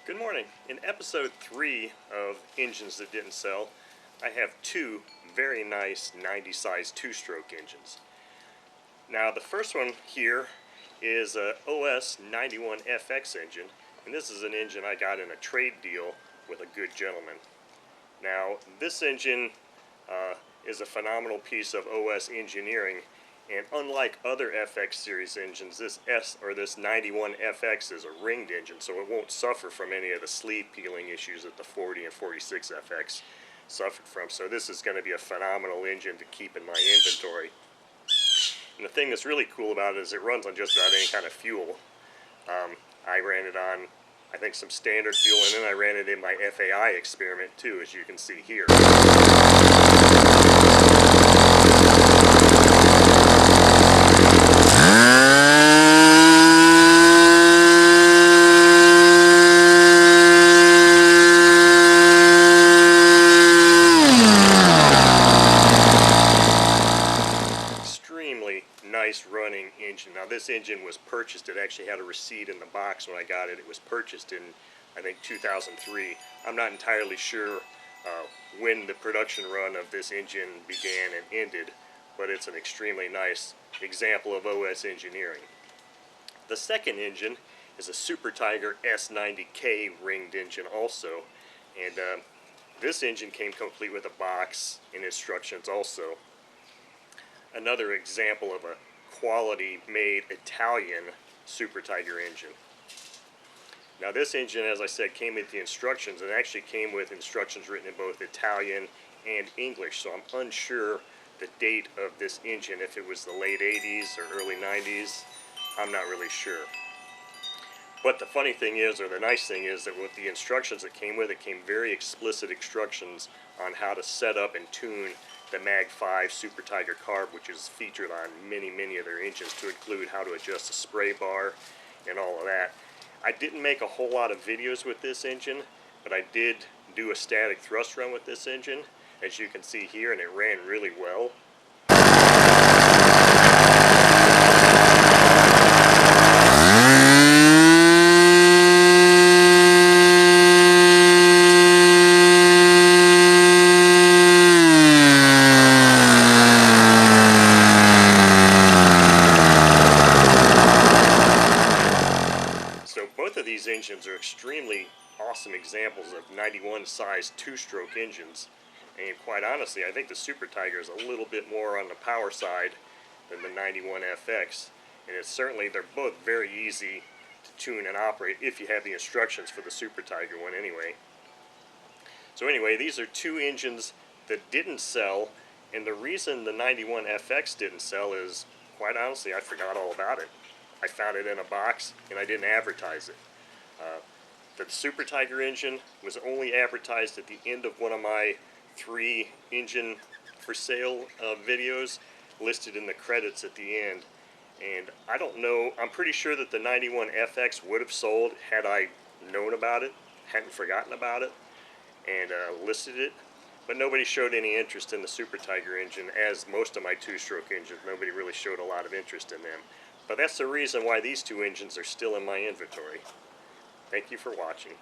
Good morning. In episode 3 of Engines That Didn't Sell, I have two very nice 90 size two-stroke engines. Now the first one here is a OS 91FX engine, and this is an engine I got in a trade deal with a good gentleman. Now this engine is a phenomenal piece of OS engineering, and unlike other FX series engines, this 91FX is a ringed engine, so it won't suffer from any of the sleeve peeling issues that the 40 and 46 FX suffered from. So this is going to be a phenomenal engine to keep in my inventory. And the thing that's really cool about it is it runs on just about any kind of fuel. I ran it on, I think, some standard fuel, and then I ran it in my FAI experiment too, as you can see here. Extremely nice running engine. Now this engine was purchased, it actually had a receipt in the box when I got it. It was purchased in, I think, 2003. I'm not entirely sure when the production run of this engine began and ended, but it's an extremely nice example of OS engineering. The second engine is a Super Tigre S90K ringed engine also, and this engine came complete with a box and instructions also. Another example of a quality made Italian Super Tigre engine. Now this engine, as I said, came with the instructions, and actually came with instructions written in both Italian and English, so I'm unsure the date of this engine, if it was the late 80s or early 90s. I'm not really sure. But the funny thing is, or the nice thing is, that with the instructions that came with it, came very explicit instructions on how to set up and tune the Mag 5 Super Tigre carb, which is featured on many of their engines, to include how to adjust the spray bar and all of that. I didn't make a whole lot of videos with this engine, but I did do a static thrust run with this engine, as you can see here, and it ran really well. Both of these engines are extremely awesome examples of 91 size two-stroke engines, and quite honestly, I think the Super Tigre is a little bit more on the power side than the 91FX, and they're both very easy to tune and operate if you have the instructions for the Super Tigre one anyway. So anyway, these are two engines that didn't sell, and the reason the 91FX didn't sell is, quite honestly, I forgot all about it. I found it in a box and I didn't advertise it. The Super Tigre engine was only advertised at the end of one of my 3 engine for sale videos, listed in the credits at the end. And I don't know, I'm pretty sure that the 91FX would have sold had I known about it, hadn't forgotten about it, and listed it. But nobody showed any interest in the Super Tigre engine, as most of my two-stroke engines, nobody really showed a lot of interest in them. But that's the reason why these two engines are still in my inventory. Thank you for watching.